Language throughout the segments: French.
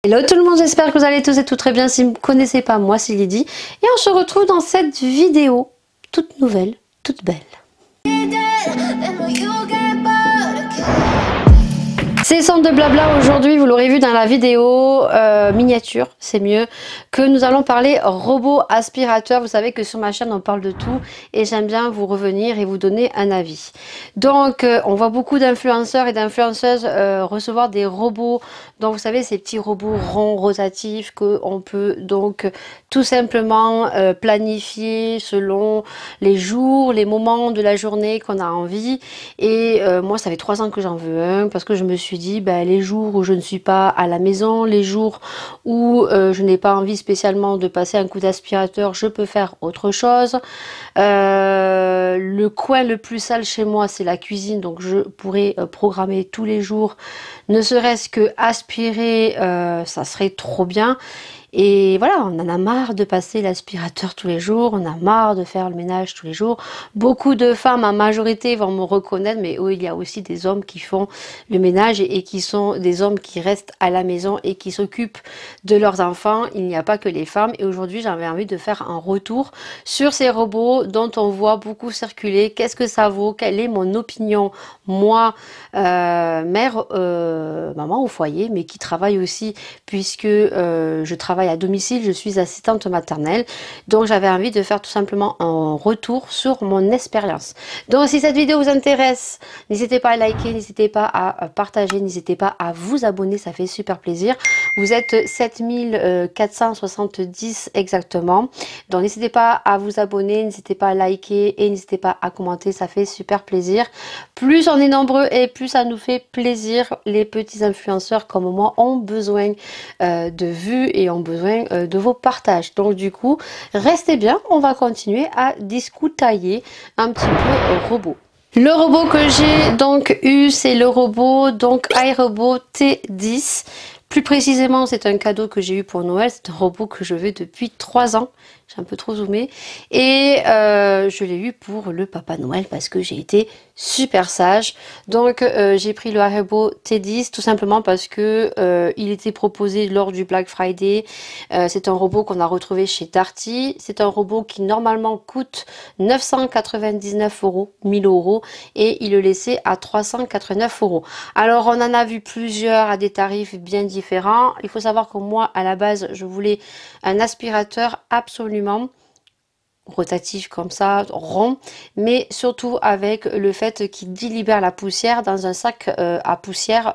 Hello tout le monde, j'espère que vous allez tous et toutes très bien. Si vous ne me connaissez pas, moi c'est Lydie. Et on se retrouve dans cette vidéo toute nouvelle, toute belle. C'est Centre de Blabla aujourd'hui, vous l'aurez vu dans la vidéo miniature, c'est mieux, que nous allons parler robot aspirateur. Vous savez que sur ma chaîne on parle de tout et j'aime bien vous revenir et vous donner un avis. Donc on voit beaucoup d'influenceurs et d'influenceuses recevoir des robots, donc vous savez ces petits robots ronds, rotatifs, qu'on peut donc tout simplement planifier selon les jours, les moments de la journée qu'on a envie. Et moi ça fait 3 ans que j'en veux un parce que je me suis dit les jours où je ne suis pas à la maison, les jours où je n'ai pas envie spécialement de passer un coup d'aspirateur, je peux faire autre chose. Le coin le plus sale chez moi c'est la cuisine, donc je pourrais programmer tous les jours, ne serait-ce que aspirer, ça serait trop bien. Et voilà, on en a marre de passer l'aspirateur tous les jours, on a marre de faire le ménage tous les jours. Beaucoup de femmes, en majorité, vont me reconnaître, mais il y a aussi des hommes qui font le ménage et qui sont des hommes qui restent à la maison et qui s'occupent de leurs enfants. Il n'y a pas que les femmes. Et aujourd'hui, j'avais envie de faire un retour sur ces robots dont on voit beaucoup circuler. Qu'est-ce que ça vaut? Quelle est mon opinion? Moi, mère, maman au foyer, mais qui travaille aussi, puisque je travaille à domicile, je suis assistante maternelle, donc j'avais envie de faire tout simplement un retour sur mon expérience. Donc si cette vidéo vous intéresse, n'hésitez pas à liker, n'hésitez pas à partager, n'hésitez pas à vous abonner, ça fait super plaisir. Vous êtes 7470 exactement, donc n'hésitez pas à vous abonner, n'hésitez pas à liker et n'hésitez pas à commenter, ça fait super plaisir. Plus on est nombreux et plus ça nous fait plaisir. Les petits influenceurs comme moi ont besoin de vues et ont besoin de vos partages. Donc du coup, restez bien, on va continuer à discutailler un petit peu robot. Le robot que j'ai donc eu, c'est le robot donc iRobot T10. Plus précisément, c'est un cadeau que j'ai eu pour Noël. C'est un robot que je veux depuis 3 ans. J'ai un peu trop zoomé. Et je l'ai eu pour le Papa Noël parce que j'ai été super sage. Donc j'ai pris le iRobot T10 tout simplement parce que il était proposé lors du Black Friday. C'est un robot qu'on a retrouvé chez Darty. C'est un robot qui normalement coûte 999 €, 1000 € et il le laissait à 389 €. Alors on en a vu plusieurs à des tarifs bien différents. Il faut savoir que moi à la base je voulais un aspirateur absolument rotatif comme ça, rond, mais surtout avec le fait qu'il délibère la poussière dans un sac à poussière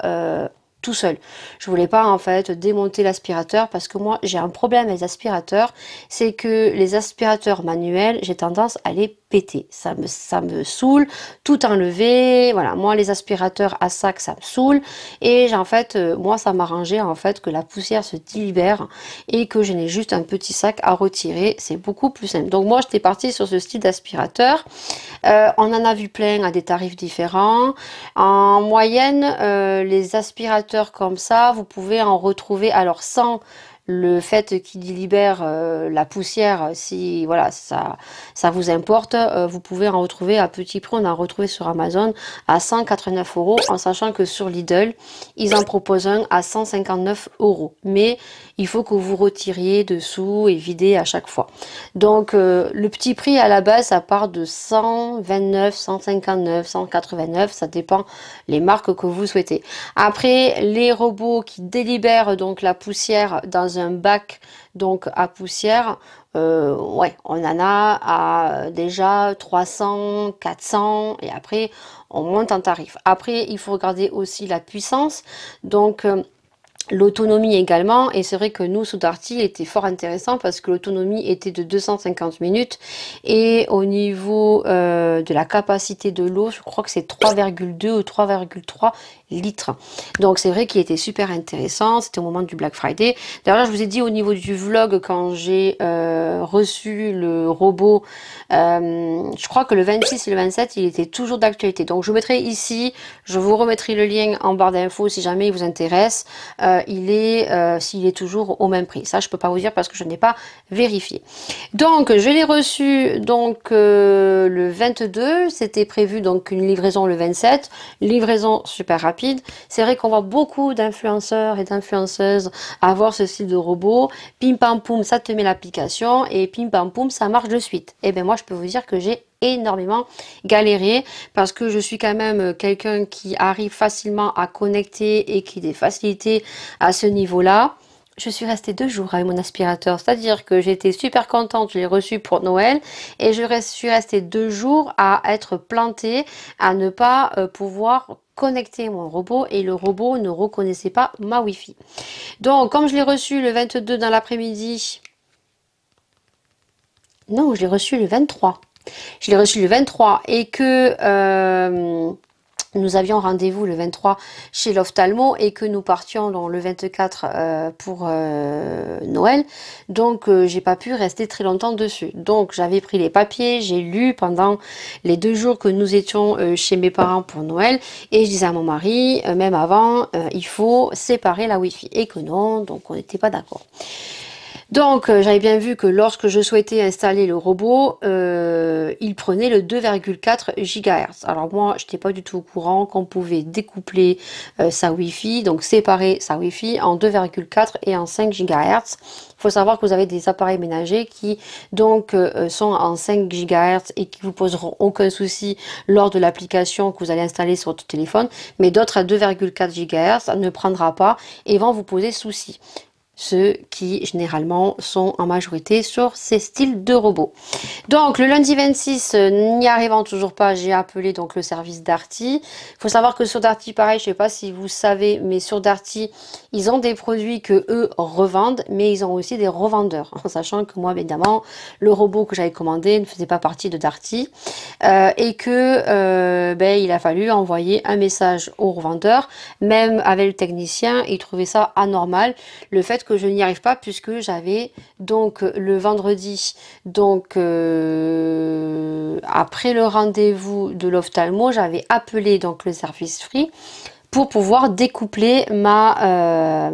tout seul. Je voulais pas en fait démonter l'aspirateur parce que moi j'ai un problème avec les aspirateurs, c'est que les aspirateurs manuels, j'ai tendance à les péter. Ça me saoule, tout enlever. Voilà, moi les aspirateurs à sac ça me saoule et en fait moi ça m'arrangeait en fait que la poussière se délibère et que je n'ai juste un petit sac à retirer, c'est beaucoup plus simple. Donc moi j'étais partie sur ce style d'aspirateur. On en a vu plein à des tarifs différents. En moyenne, les aspirateurs comme ça, vous pouvez en retrouver, alors sans le fait qu'il libère la poussière, si voilà ça vous importe, vous pouvez en retrouver à petit prix. On en a retrouvé sur Amazon à 189 €, en sachant que sur Lidl ils en proposent un à 159 €, mais il faut que vous retiriez dessous et vider à chaque fois. Donc le petit prix à la base ça part de 129, 159, 189, ça dépend les marques que vous souhaitez. Après les robots qui délibèrent donc la poussière dans un bac donc à poussière, ouais, on en a à déjà 300, 400 et après on monte en tarif. Après il faut regarder aussi la puissance, donc l'autonomie également, et c'est vrai que nous sous Darty était fort intéressant parce que l'autonomie était de 250 minutes et au niveau de la capacité de l'eau, je crois que c'est 3,2 ou 3,3 litres. Donc c'est vrai qu'il était super intéressant, c'était au moment du Black Friday. D'ailleurs je vous ai dit au niveau du vlog quand j'ai reçu le robot, je crois que le 26 et le 27 il était toujours d'actualité. Donc je vous mettrai ici, je vous remettrai le lien en barre d'infos si jamais il vous intéresse. s'il est toujours au même prix. Ça, je peux pas vous dire parce que je n'ai pas vérifié. Donc, je l'ai reçu donc le 22. C'était prévu donc une livraison le 27. Livraison super rapide. C'est vrai qu'on voit beaucoup d'influenceurs et d'influenceuses avoir ce style de robot. Pim pam poum, ça te met l'application et pim pam poum, ça marche de suite. Et bien moi, je peux vous dire que j'ai énormément galéré parce que je suis quand même quelqu'un qui arrive facilement à connecter et qui a des facilités à ce niveau-là. Je suis restée 2 jours avec mon aspirateur, c'est-à-dire que j'étais super contente, je l'ai reçu pour Noël et suis restée 2 jours à être plantée, à ne pas pouvoir connecter mon robot et le robot ne reconnaissait pas ma Wi-Fi. Donc comme je l'ai reçu le 22 dans l'après-midi, non, je l'ai reçu le 23. Je l'ai reçu le 23 et que nous avions rendez-vous le 23 chez l'ophtalmo et que nous partions dans le 24 pour Noël. Donc, j'ai pas pu rester très longtemps dessus. Donc, j'avais pris les papiers, j'ai lu pendant les 2 jours que nous étions chez mes parents pour Noël. Et je disais à mon mari, même avant, il faut séparer la Wi-Fi. Et que non, donc on n'était pas d'accord. Donc, j'avais bien vu que lorsque je souhaitais installer le robot, il prenait le 2,4 GHz. Alors moi, je n'étais pas du tout au courant qu'on pouvait découpler sa Wi-Fi, donc séparer sa Wi-Fi en 2,4 et en 5 GHz. Il faut savoir que vous avez des appareils ménagers qui donc sont en 5 GHz et qui vous poseront aucun souci lors de l'application que vous allez installer sur votre téléphone, mais d'autres à 2,4 GHz, ça ne prendra pas et vont vous poser souci. Ceux qui généralement sont en majorité sur ces styles de robots. Donc le lundi 26, n'y arrivant toujours pas, j'ai appelé donc le service Darty. Il faut savoir que sur Darty, pareil, je ne sais pas si vous savez, mais sur Darty, ils ont des produits que eux revendent, mais ils ont aussi des revendeurs. En sachant que moi, évidemment, le robot que j'avais commandé ne faisait pas partie de Darty et que il a fallu envoyer un message au revendeur. Même avec le technicien, il trouvait ça anormal, le fait que je n'y arrive pas puisque j'avais donc le vendredi, donc après le rendez-vous de l'ophtalmo, j'avais appelé donc le service Free pour pouvoir découpler ma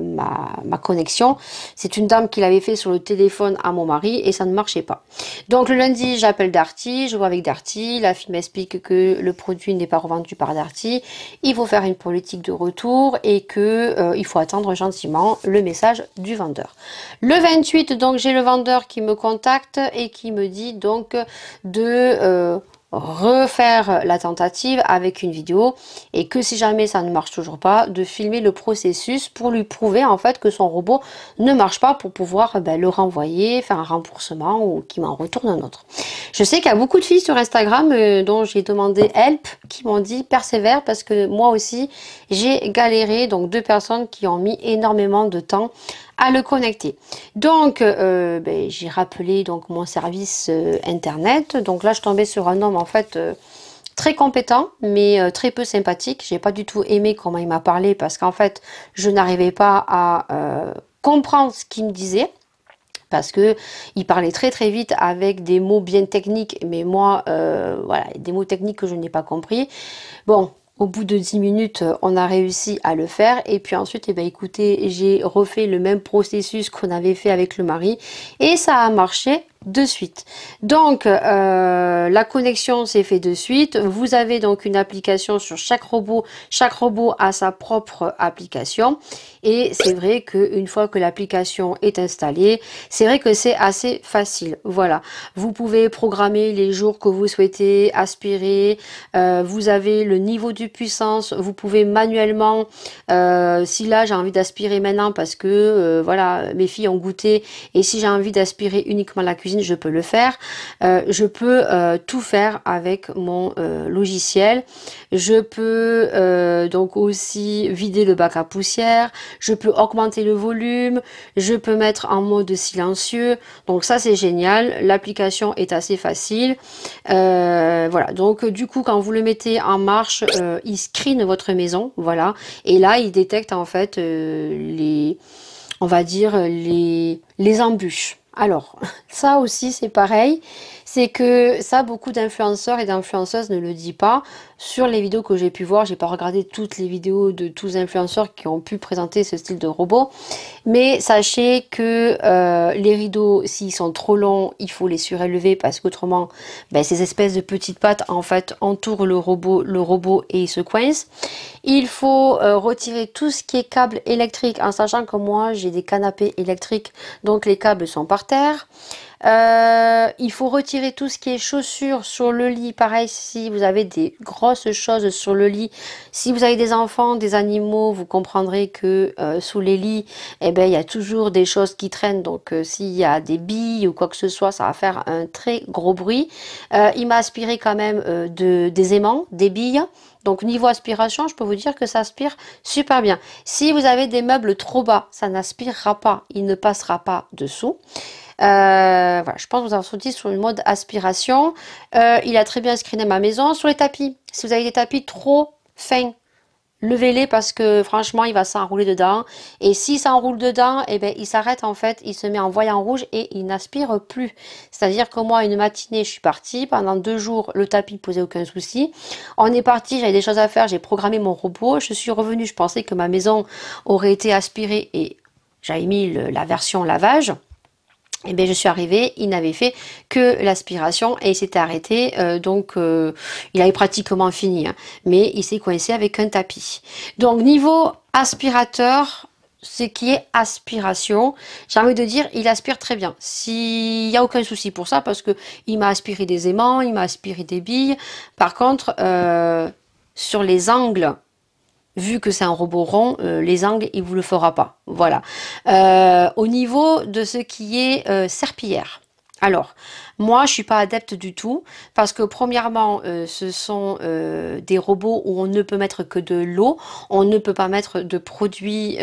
connexion. C'est une dame qui l'avait fait sur le téléphone à mon mari et ça ne marchait pas. Donc le lundi, j'appelle Darty, je vois avec Darty, la fille m'explique que le produit n'est pas revendu par Darty, il faut faire une politique de retour et que il faut attendre gentiment le message du vendeur. Le 28, donc j'ai le vendeur qui me contacte et qui me dit donc de refaire la tentative avec une vidéo et que si jamais ça ne marche toujours pas, de filmer le processus pour lui prouver en fait que son robot ne marche pas pour pouvoir le renvoyer, faire un remboursement ou qu'il m'en retourne un autre. Je sais qu'il y a beaucoup de filles sur Instagram dont j'ai demandé help qui m'ont dit persévère parce que moi aussi j'ai galéré, donc 2 personnes qui ont mis énormément de temps à le connecter. Donc j'ai rappelé donc mon service internet. Donc là je tombais sur un homme en fait très compétent mais très peu sympathique. J'ai pas du tout aimé comment il m'a parlé parce qu'en fait je n'arrivais pas à comprendre ce qu'il me disait. Parce que il parlait très très vite avec des mots bien techniques, mais moi, voilà, des mots techniques que je n'ai pas compris. Bon, au bout de 10 minutes, on a réussi à le faire. Et puis ensuite, eh bien, écoutez, j'ai refait le même processus qu'on avait fait avec le mari. Et ça a marché de suite. Donc, la connexion s'est fait de suite. Vous avez donc une application sur chaque robot. Chaque robot a sa propre application. Et c'est vrai qu'une fois que l'application est installée, c'est vrai que c'est assez facile. Voilà. Vous pouvez programmer les jours que vous souhaitez aspirer. Vous avez le niveau de puissance. Vous pouvez manuellement, si là j'ai envie d'aspirer maintenant parce que voilà, mes filles ont goûté. Et si j'ai envie d'aspirer uniquement la cuisine, je peux le faire. Je peux tout faire avec mon logiciel. Je peux donc aussi vider le bac à poussière. Je peux augmenter le volume. Je peux mettre en mode silencieux. Donc ça c'est génial. L'application est assez facile. Voilà. Donc du coup quand vous le mettez en marche, il screen votre maison. Voilà. Et là il détecte en fait on va dire les embûches. Alors, ça aussi c'est pareil, C'est que ça, beaucoup d'influenceurs et d'influenceuses ne le disent pas. Sur les vidéos que j'ai pu voir, j'ai pas regardé toutes les vidéos de tous les influenceurs qui ont pu présenter ce style de robot. Mais sachez que les rideaux, s'ils sont trop longs, il faut les surélever parce qu'autrement, ben, ces espèces de petites pattes en fait entourent le robot et il se coince. Il faut retirer tout ce qui est câble électrique, en sachant que moi j'ai des canapés électriques, donc les câbles sont par terre. Il faut retirer tout ce qui est chaussures sur le lit. Pareil, si vous avez des grosses choses sur le lit, si vous avez des enfants, des animaux, vous comprendrez que sous les lits, eh ben, il y a toujours des choses qui traînent. Donc, s'il y a des billes ou quoi que ce soit, ça va faire un très gros bruit. Il m'a aspiré quand même des aimants, des billes. Donc niveau aspiration, je peux vous dire que ça aspire super bien. Si vous avez des meubles trop bas, ça n'aspirera pas, il ne passera pas dessous. Voilà, je pense vous avoir sorti sur le mode aspiration. Il a très bien screené ma maison. Sur les tapis, si vous avez des tapis trop fins, levez-les parce que franchement, il va s'enrouler dedans. Et s'il s'enroule dedans, eh ben, il s'arrête en fait, il se met en voyant rouge et il n'aspire plus. C'est-à-dire que moi, une matinée, je suis partie. Pendant 2 jours, le tapis ne posait aucun souci. On est parti, j'avais des choses à faire, j'ai programmé mon robot. Je suis revenue, je pensais que ma maison aurait été aspirée et j'avais mis la version lavage. Et bien je suis arrivée, il n'avait fait que l'aspiration et il s'était arrêté, il avait pratiquement fini, hein, mais il s'est coincé avec un tapis. Donc niveau aspirateur, ce qui est aspiration, j'ai envie de dire, il aspire très bien. S'il n'y a aucun souci pour ça, parce que il m'a aspiré des aimants, il m'a aspiré des billes. Par contre, sur les angles, vu que c'est un robot rond, les angles, il vous le fera pas. Voilà. Au niveau de ce qui est serpillière. Alors, moi, je suis pas adepte du tout parce que premièrement, ce sont des robots où on ne peut mettre que de l'eau, on ne peut pas mettre de produits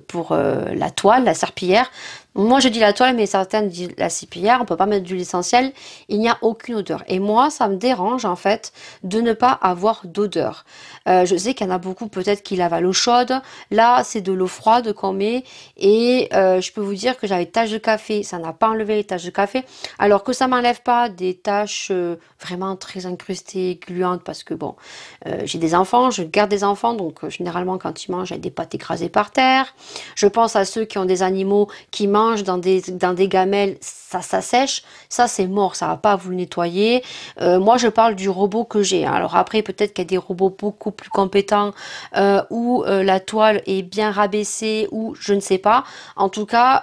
pour la toile, la serpillière. Moi, je dis la toile, mais certains disent la serpillière. On peut pas mettre d'huile essentielle. Il n'y a aucune odeur. Et moi, ça me dérange en fait de ne pas avoir d'odeur. Je sais qu'il y en a beaucoup peut-être qui lavent à l'eau chaude. Là, c'est de l'eau froide qu'on met. Et je peux vous dire que j'avais des taches de café. Ça n'a pas enlevé les taches de café. Alors que ça m'enlève pas des taches vraiment très incrustées, gluantes. Parce que bon, j'ai des enfants, je garde des enfants. Donc généralement, quand ils mangent, il y a des pâtes écrasées par terre. Je pense à ceux qui ont des animaux qui mangent dans des gamelles, ça sèche, ça c'est mort, ça va pas vous le nettoyer. Moi je parle du robot que j'ai, hein. Alors après peut-être qu'il y a des robots beaucoup plus compétents où la toile est bien rabaissée ou je ne sais pas. En tout cas,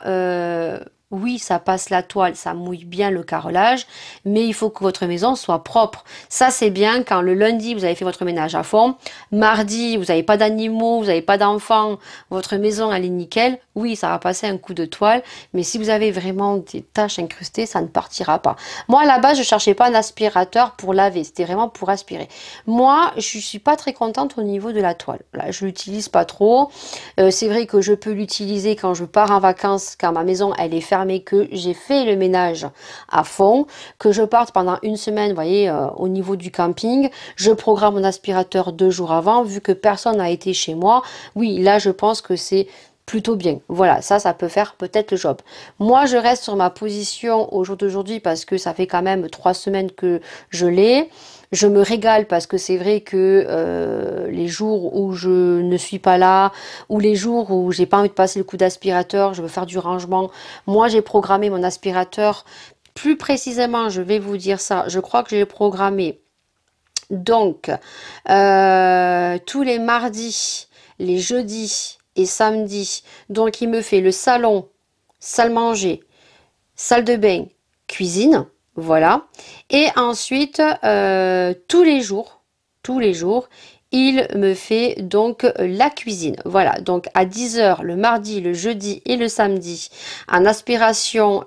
oui, ça passe la toile, ça mouille bien le carrelage, mais il faut que votre maison soit propre. Ça, c'est bien quand le lundi, vous avez fait votre ménage à fond. Mardi, vous n'avez pas d'animaux, vous n'avez pas d'enfants, votre maison, elle est nickel. Oui, ça va passer un coup de toile, mais si vous avez vraiment des taches incrustées, ça ne partira pas. Moi, à la base, je cherchais pas un aspirateur pour laver, c'était vraiment pour aspirer. Moi, je suis pas très contente au niveau de la toile. Là, je l'utilise pas trop. C'est vrai que je peux l'utiliser quand je pars en vacances, quand ma maison, elle est fermée, que j'ai fait le ménage à fond, que je parte pendant une semaine, vous voyez, au niveau du camping, je programme mon aspirateur 2 jours avant, vu que personne n'a été chez moi. Oui, là, je pense que c'est plutôt bien. Voilà, ça peut faire peut-être le job. Moi, je reste sur ma position au jour d'aujourd'hui parce que ça fait quand même 3 semaines que je l'ai. Je me régale parce que c'est vrai que les jours où je ne suis pas là, ou les jours où j'ai pas envie de passer le coup d'aspirateur, je veux faire du rangement. Moi, j'ai programmé mon aspirateur. Plus précisément, je vais vous dire ça. Je crois que j'ai programmé donc tous les mardis, les jeudis et samedis. Donc, il me fait le salon, salle manger, salle de bain, cuisine. Voilà. Et ensuite, tous les jours, il me fait donc la cuisine. Voilà. Donc, à 10 heures le mardi, le jeudi et le samedi, en aspiration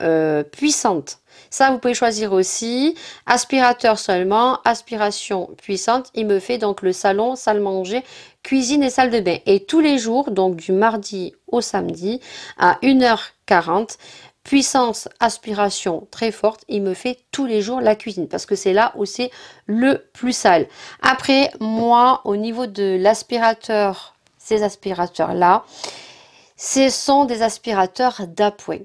puissante. Ça, vous pouvez choisir aussi. Aspirateur seulement, aspiration puissante. Il me fait donc le salon, salle manger, cuisine et salle de bain. Et tous les jours, donc du mardi au samedi, à 1h40, puissance aspiration très forte, il me fait tous les jours la cuisine parce que c'est là où c'est le plus sale. Après, moi, au niveau de l'aspirateur, ces aspirateurs là, ce sont des aspirateurs d'appoint.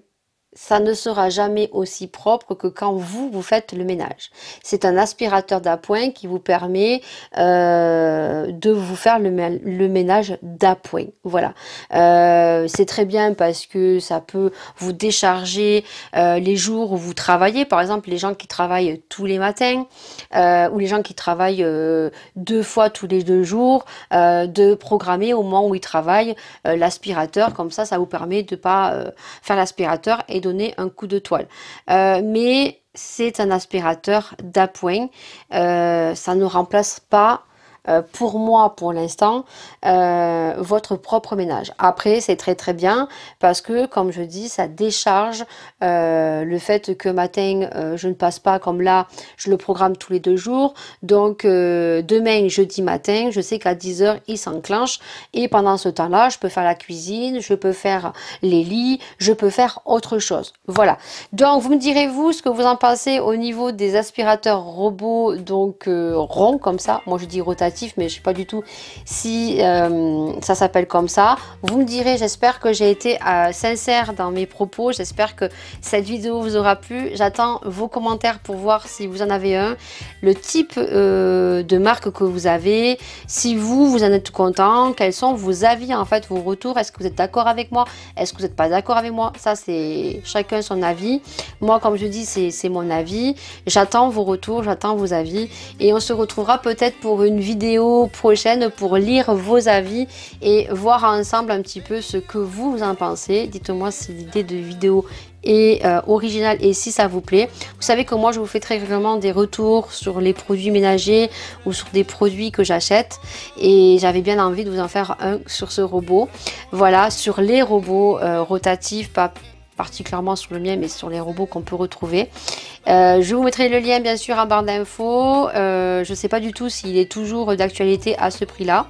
ça ne sera jamais aussi propre que quand vous faites le ménage. C'est un aspirateur d'appoint qui vous permet de vous faire le ménage d'appoint. Voilà. C'est très bien parce que ça peut vous décharger les jours où vous travaillez. Par exemple, les gens qui travaillent tous les matins ou les gens qui travaillent 2 fois tous les 2 jours, de programmer au moment où ils travaillent l'aspirateur. Comme ça vous permet de pas faire l'aspirateur et donner un coup de toile. Mais c'est un aspirateur d'appoint. Ça ne remplace pas pour moi, pour l'instant, votre propre ménage. Après, c'est très très bien parce que, comme je dis, ça décharge le fait que matin, je ne passe pas comme là, je le programme tous les 2 jours. Donc, demain, jeudi matin, je sais qu'à 10 h, il s'enclenche. Et pendant ce temps-là, je peux faire la cuisine, je peux faire les lits, je peux faire autre chose. Voilà. Donc, vous me direz, vous, ce que vous en pensez au niveau des aspirateurs robots, donc ronds comme ça. Moi, je dis rotatif, mais je sais pas du tout si ça s'appelle comme ça. Vous me direz, j'espère que j'ai été sincère dans mes propos, j'espère que cette vidéo vous aura plu. J'attends vos commentaires pour voir si vous en avez un, le type de marque que vous avez, si vous en êtes content, quels sont vos avis en fait, vos retours, est-ce que vous êtes d'accord avec moi, est-ce que vous n'êtes pas d'accord avec moi, ça c'est chacun son avis. Moi comme je dis, c'est mon avis, j'attends vos retours, j'attends vos avis et on se retrouvera peut-être pour une vidéo prochaine pour lire vos avis et voir ensemble un petit peu ce que vous en pensez. Dites-moi si l'idée de vidéo est originale et si ça vous plaît. Vous savez que moi je vous fais très régulièrement des retours sur les produits ménagers ou sur des produits que j'achète et j'avais bien envie de vous en faire un sur ce robot. Voilà, sur les robots rotatifs, pas particulièrement sur le mien, mais sur les robots qu'on peut retrouver. Je vous mettrai le lien bien sûr en barre d'infos. Je ne sais pas du tout s'il est toujours d'actualité à ce prix-là.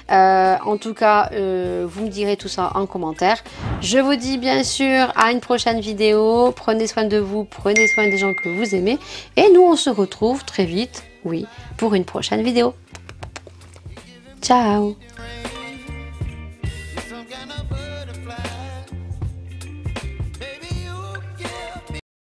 En tout cas, vous me direz tout ça en commentaire. Je vous dis bien sûr à une prochaine vidéo. Prenez soin de vous, prenez soin des gens que vous aimez. Et nous, on se retrouve très vite, oui, pour une prochaine vidéo. Ciao!